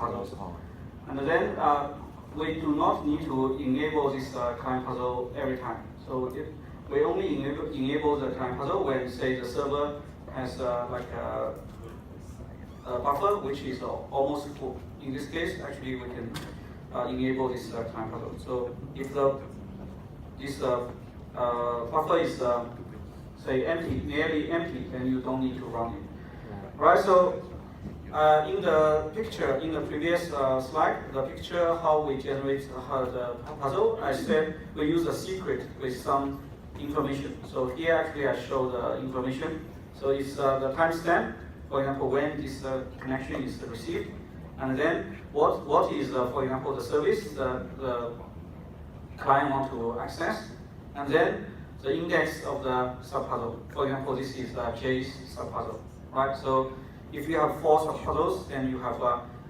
puzzles. And then we do not need to enable this client puzzle every time. So we only enable the client puzzle when, say, the server has like a buffer which is almost full. In this case, actually, we can enable this client puzzle. So if this buffer is say empty, nearly empty, then you don't need to run it. Right? So in the picture, in the previous slide, the picture how we generate the puzzle, I said we use a secret with some information. So here actually I show the information. So it's the timestamp, for example, when this connection is received, and then what is, for example, the service the client want to access, and then the index of the subpuzzle. For example, this is J's subpuzzle, right? So if you have 4 subpuzzles, then you have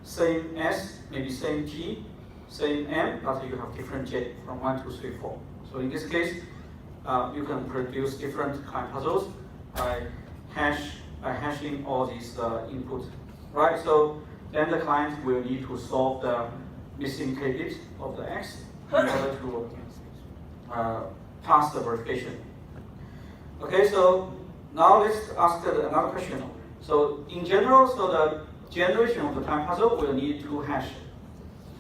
same S, maybe same T, same M, but you have different J from 1, 2, 3, 4. So in this case, you can produce different client puzzles by hashing all these inputs, right? So then the client will need to solve the missing k bit of the X in order to pass the verification. Okay, so now let's ask another question. So in general, so the generation of the client puzzle will need 2 hash,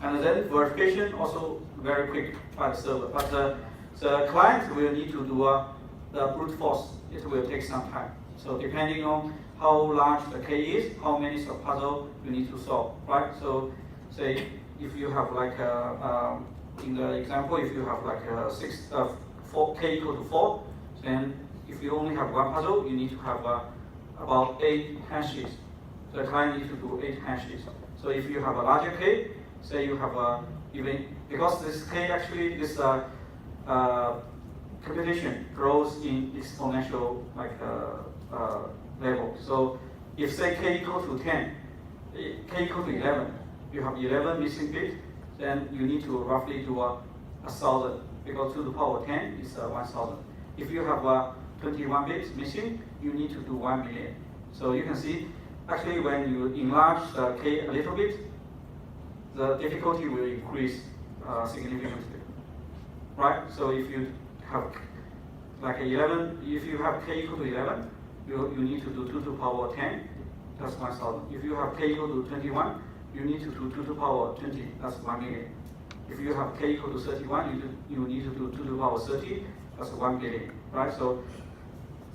and then verification also very quick by the server. But the client will need to do the brute force. It will take some time. So depending on how large the k is, how many subpuzzle you need to solve, right? So say if you have like in the example, if you have like 4 k equal to 4, then if you only have 1 puzzle, you need to have about 8 hashes. The client needs to do 8 hashes. So if you have a larger k, say you have even, because this k actually, this computation grows in exponential like level. So if say k equal to 10, k equal to 11, you have 11 missing bits, then you need to roughly do 1,000, because to the power 10 is 1,000. If you have 21 bits missing, you need to do 1 million. So you can see, actually when you enlarge the k a little bit, the difficulty will increase significantly, right? So if you have like 11, if you have k equal to 11, you need to do 2 to the power 10, that's 1,000. If you have k equal to 21, you need to do 2 to the power 20, that's 1 million. If you have k equal to 31, you need to do 2 to the power 30, that's 1 billion, right? So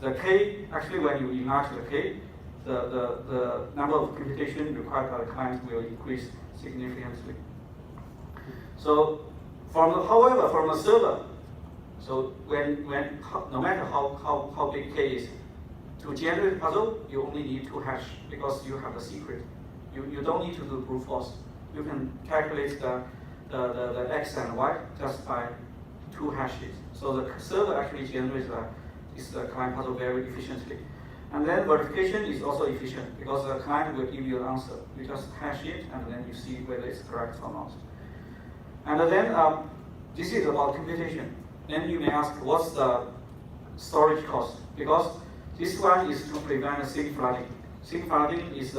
the k, actually when you enlarge the k, the number of computation required by the client will increase significantly. So however, from the server, so no matter how big k is, to generate a puzzle, you only need 2 hash because you have the secret. You don't need to do brute force. You can calculate the x and y just by 2 hashes. So the server actually generates this client puzzle very efficiently. And then verification is also efficient because the client will give you an answer. You just hash it and then you see whether it's correct or not. And then this is about computation. Then you may ask, what's the storage cost? Because this one is to prevent sync flooding. Sync flooding is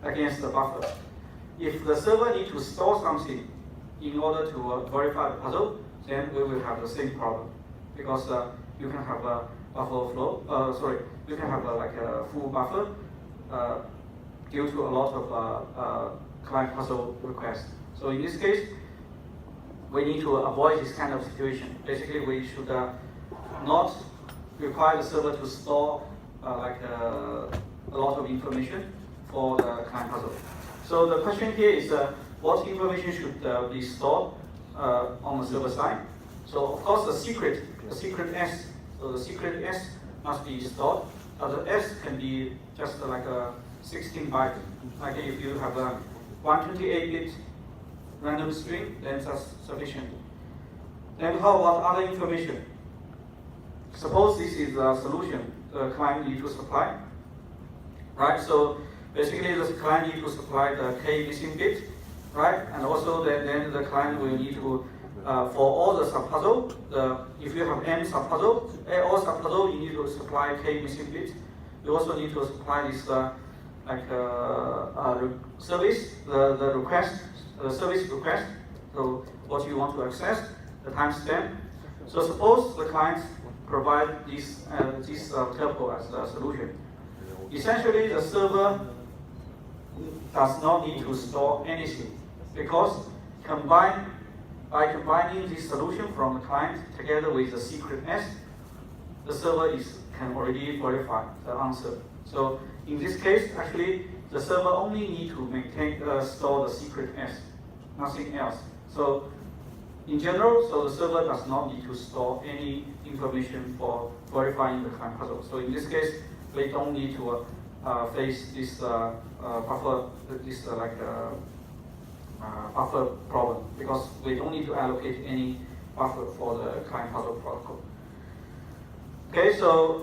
against the buffer. If the server needs to store something in order to verify the puzzle, then we will have the same problem because you can have a buffer flow. You can have like a full buffer due to a lot of client puzzle requests. So in this case, we need to avoid this kind of situation. Basically, we should not require the server to store like a lot of information for the client puzzle. So the question here is what information should be stored on the server side? So of course the secret S. So the secret S must be stored. The S can be just like a 16 byte. Like if you have a 128-bit random string, then that's sufficient. Then how about other information? Suppose this is a solution the client needs to supply, right? So basically the client needs to supply the k missing bit, right? And also then the client will need to, for all the subpuzzle, if you have n subpuzzle, all subpuzzle you need to supply k missing bit. You also need to supply this like service, the request, the service request. So what you want to access, the timestamp. So suppose the client provide this tuple as a solution. Essentially, the server does not need to store anything because by combining this solution from the client together with the secret S, the server can already verify the answer. So in this case, actually, the server only need to store the secret S, nothing else. So in general, so the server does not need to store any information for verifying the client puzzle. So in this case, we don't need to face this buffer, buffer problem because we don't need to allocate any buffer for the client puzzle protocol. Okay, so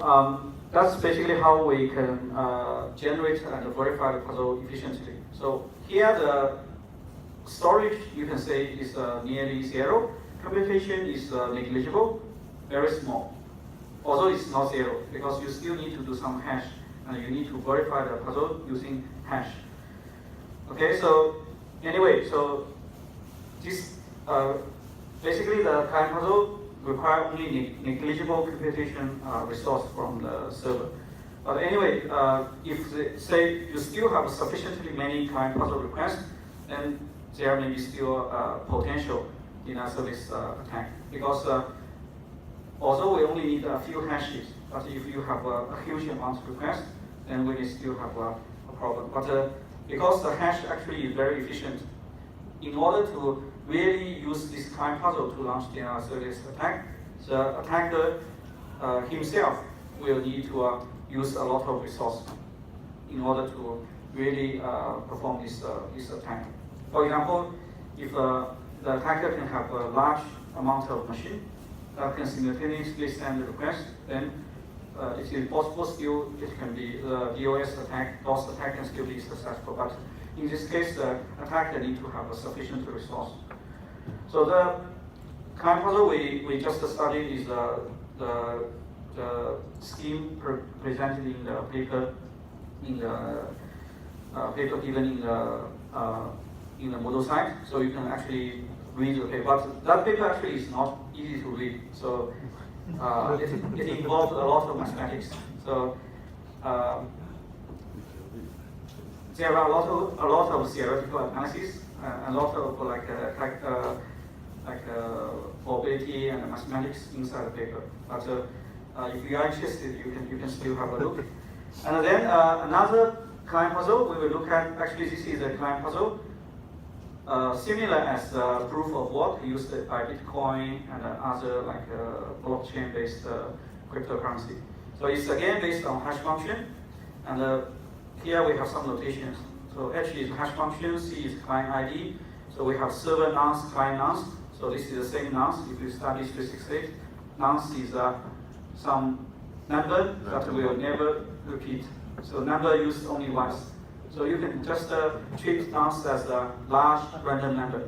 that's basically how we can generate and verify the puzzle efficiently. So here the storage, you can say, is nearly zero. Computation is negligible, very small. Although it's not zero, because you still need to do some hash, and you need to verify the puzzle using hash. Okay, so anyway, so this basically the client puzzle require only negligible computation resource from the server. But anyway, if say you still have sufficiently many client puzzle requests, then there may be still potential in a service attack. Because although we only need a few hashes, but if you have a huge amount of requests, then we still have a problem. But because the hash actually is very efficient, in order to really use this client puzzle to launch the service attack, the attacker himself will need to use a lot of resources in order to really perform this attack. For example, if the attacker can have a large amount of machine that can simultaneously send the request, then it is possible still it can be the DOS attack can still be successful. But in this case, the attacker needs to have a sufficient resource. So the client puzzle we just studied is the scheme presented in the paper given in the Moodle site. So you can actually read the paper. But that paper actually is not easy to read. So it involves a lot of mathematics. So there are a lot of theoretical analysis, a lot of probability and mathematics inside the paper. But if you are interested, you can still have a look. And then another client puzzle we will look at. Actually, this is a client puzzle similar as proof of work used by Bitcoin and other blockchain-based cryptocurrency. So it's again based on hash function, and here we have some notations. So H is hash function, C is client ID. So we have server nonce, client nonce. So this is the same nonce. If you study 368, nonce is some number that will never repeat. So number used only once. So you can just treat nonce as a large random number.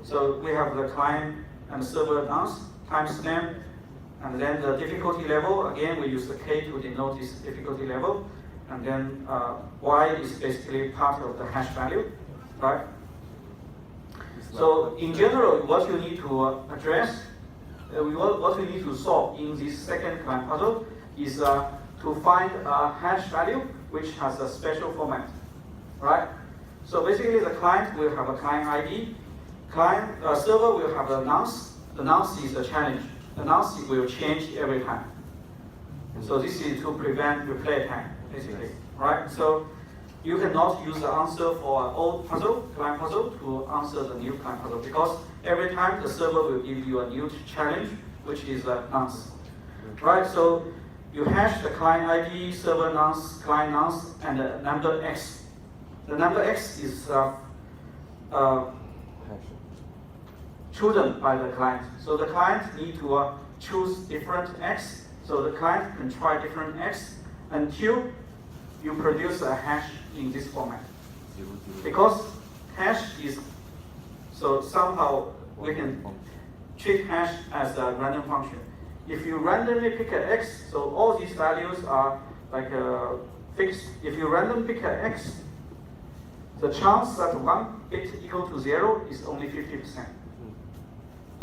So we have the client and server nonce, timestamp, and then the difficulty level. Again, we use the K to denote this difficulty level. And then Y is basically part of the hash value, right? So in general, what you need to address, what we need to solve in this second client puzzle is to find a hash value which has a special format, right? So basically, the client will have a client ID. Server will have a nonce. The nonce is the challenge. The nonce will change every time. So this is to prevent replay attack, basically, right? So you cannot use the answer for an old puzzle, client puzzle, to answer the new client puzzle because every time the server will give you a new challenge, which is a nonce, right? So you hash the client ID, server nonce, client nonce, and the number X. The number X is chosen by the client. So the client need to choose different X. So the client can try different X until you produce a hash in this format. Because hash is, so somehow we can treat hash as a random function. If you randomly pick an X, so all these values are like fixed, if you randomly pick an x, the chance that one bit equal to 0 is only 50%.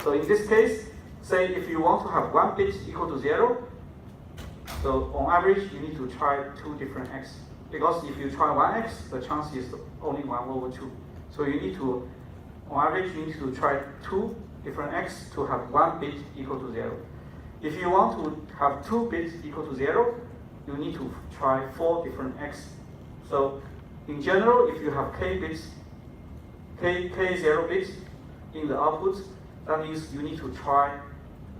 So in this case, say if you want to have one bit equal to 0, so on average you need to try two different x. Because if you try one x, the chance is only 1/2. So you need to, on average, you need to try two different x to have one bit equal to 0. If you want to have two bits equal to 0, you need to try 4 different x. So in general, if you have k bits, k0 bits in the output, that means you need to try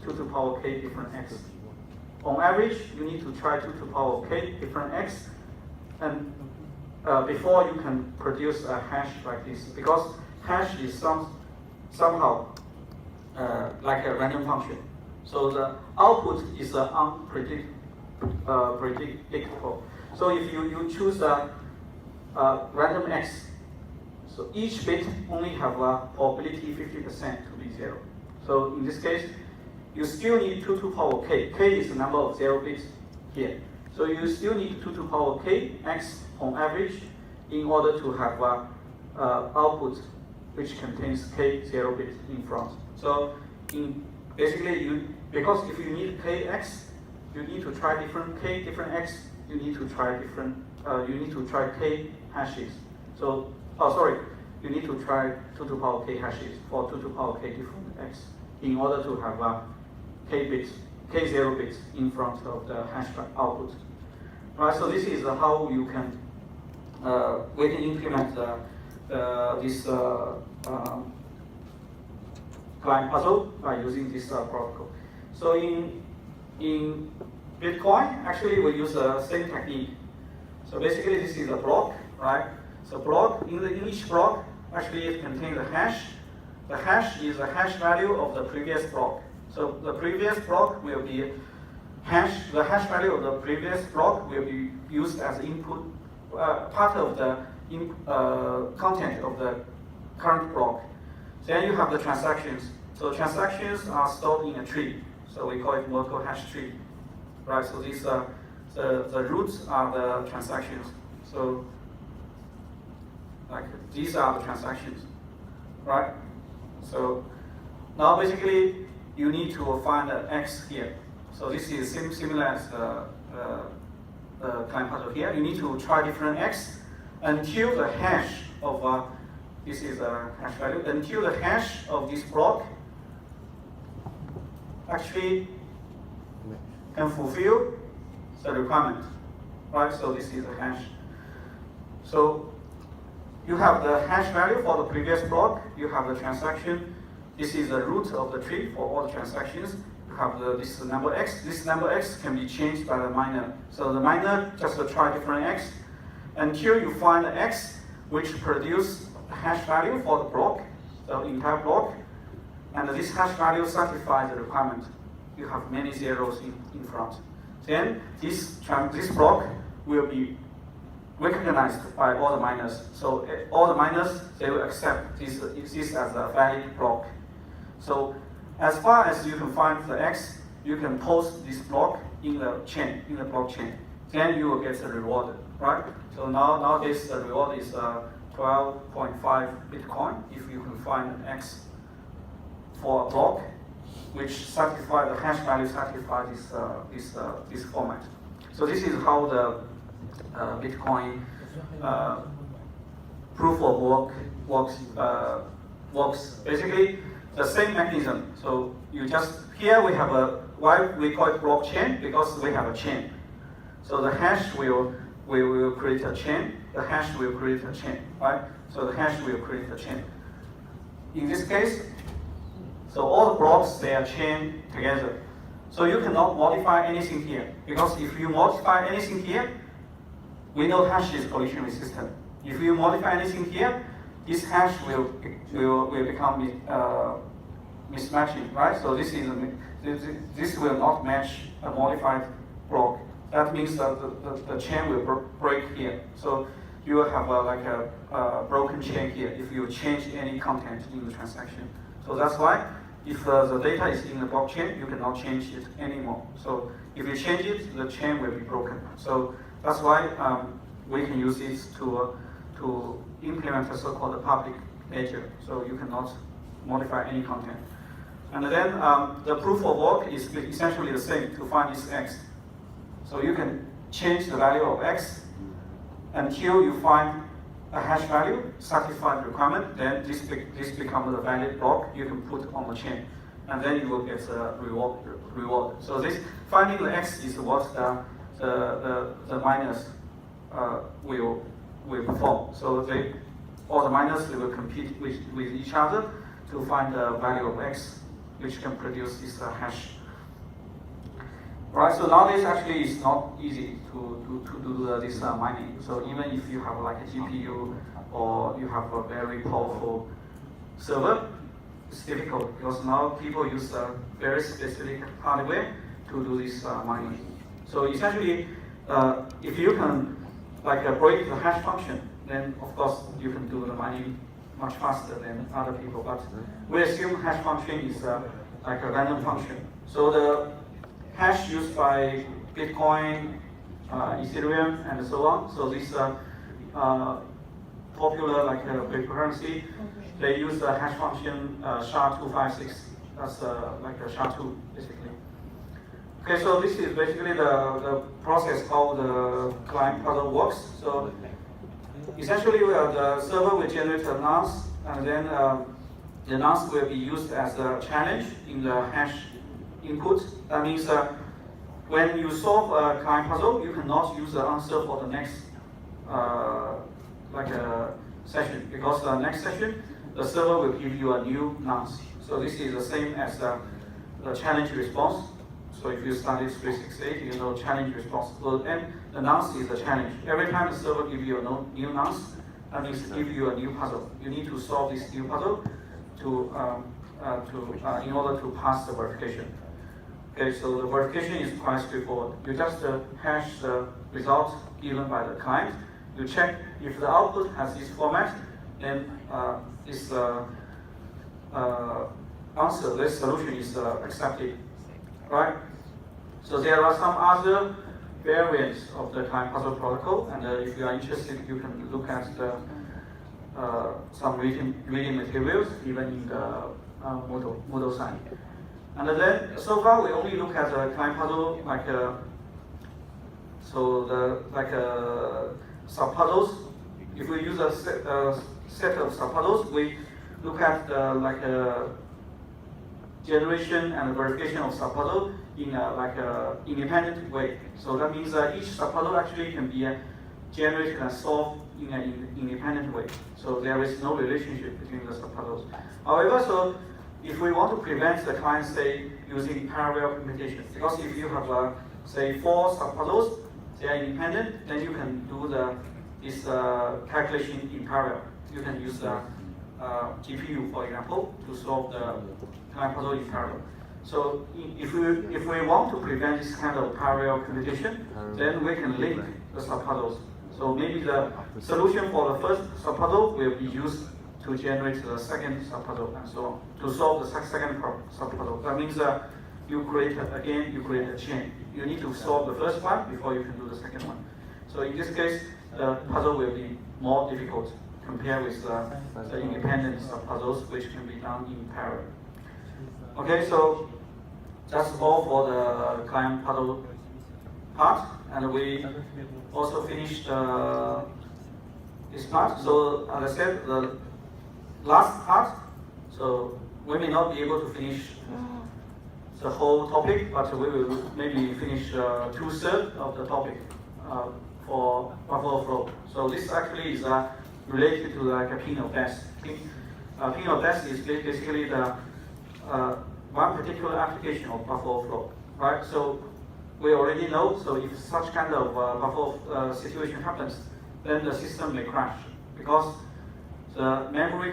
2 to the power k different x. On average, you need to try 2 to the power k different x, and before you can produce a hash like this, because hash is somehow like a random function. So the output is unpredictable. So if you choose a random x, so each bit only have a probability 50% to be 0. So in this case, you still need 2 to the power k. K is the number of 0 bits here. So you still need 2 to the power k x on average in order to have a output which contains k0 bits in front. So basically, because if you need kx, you need to try different x. You need to try k hashes. So you need to try 2 to the power k hashes for 2 to the power k different x in order to have k0 bits in front of the hash output. Right. So this is how we can implement this client puzzle by using this protocol. So in Bitcoin, actually we use the same technique. So basically this is a block, right? So block, in each block, actually it contains a hash. The hash is the hash value of the previous block. So the previous block will be the hash value of the previous block will be used as input, part of the content of the current block. Then you have the transactions. So transactions are stored in a tree. So we call it local hash tree, right? So these the roots are the transactions. So like these are the transactions, right? So now basically you need to find the x here. So this is similar as the client puzzle here. You need to try different x until the hash of this is a hash value, until the hash of this block actually can fulfill the requirement, right? So this is a hash. So you have the hash value for the previous block, you have the transaction, this is the root of the tree for all the transactions, you have this number x, this number x can be changed by the miner. So the miner just try different x until you find the x which produce hash value for the block, the entire block, and this hash value satisfies the requirement. You have many zeros in front. Then this block will be recognized by all the miners. So all the miners, they will accept this as a valid block. So as far as you can find the x, you can post this block in the chain, in the blockchain. Then you will get the reward, right? So nowadays the reward is 12.5 Bitcoin if you can find an x for a block which satisfy the hash value satisfy this format. So this is how the Bitcoin proof of work works. Basically, the same mechanism. So you just here we have why we call it blockchain, because we have a chain. So the hash will create a chain. The hash will create a chain, right? So the hash will create a chain. In this case, so all the blocks, they are chained together. So you cannot modify anything here, because if you modify anything here, we know hash is collision resistant. If you modify anything here, this hash will become mismatching, right? So this will not match a modified block. That means that the chain will break here. So you will have a broken chain here if you change any content in the transaction. So that's why if the data is in the blockchain, you cannot change it anymore. So if you change it, the chain will be broken. So That's why we can use it to implement a so-called public ledger. So you cannot modify any content. And then the proof of work is essentially the same to find this x. So you can change the value of x until you find a hash value satisfy the requirement. Then this becomes the valid block you can put on the chain, and then you will get a reward. So this finding the x is what the miners will perform. So all the miners they will compete with each other to find the value of x, which can produce this hash. Right. So nowadays actually it's not easy to do this mining. So even if you have like a GPU or you have a very powerful server, it's difficult because now people use very specific hardware to do this mining. So essentially, if you can like break the hash function, then of course you can do the mining much faster than other people. But we assume hash function is like a random function. So the hash used by Bitcoin, Ethereum, and so on. So this popular like cryptocurrency, they use the hash function SHA-256. That's like a SHA-2 basically. Okay, so this is basically the process how the client puzzle works. So essentially, the server will generate a nonce, and then the nonce will be used as a challenge in the hash input. That means when you solve a client puzzle, you cannot use the answer for the next session, because the next session the server will give you a new nonce. So this is the same as the challenge response. So if you study 368, you know challenge response. So the nonce is the challenge. Every time the server gives you a new nonce, that means give you a new puzzle. You need to solve this new puzzle in order to pass the verification. Okay, so the verification is quite straightforward. You just hash the result given by the client. You check if the output has this format, then this answer, this solution is accepted, right? So there are some other variants of the client puzzle protocol, and if you are interested, you can look at some reading materials, even in the Moodle site. And then, so far we only look at the client puzzle like subpuzzles. If we use a set of subpuzzles, we look at the generation and verification of subpuzzle in a independent way. So that means each subpuzzle actually can be generated and solved in an independent way. So there is no relationship between the subpuzzles. However, so if we want to prevent the client, say, using parallel computation, because if you have, say, 4 subpuzzles, they are independent, then you can do this calculation in parallel. You can use the GPU, for example, to solve the client puzzle in parallel. So if we want to prevent this kind of parallel computation, then we can link the subpuzzles. So maybe the solution for the first subpuzzle will be used to generate the second subpuzzle and so on, to solve the second subpuzzle. That means you create a chain. You need to solve the first one before you can do the second one. So in this case, the puzzle will be more difficult compared with the independent subpuzzles, which can be done in parallel. Okay, so that's all for the client puzzle part, and we also finished this part. So as I said, the last part, so we may not be able to finish the whole topic, but we will maybe finish 2/3 of the topic for buffer flow. So this actually is related to like a pin of death. Pin of death is basically the one particular application of buffer flow, right? So we already know, so if such kind of buffer situation happens, then the system may crash because the memory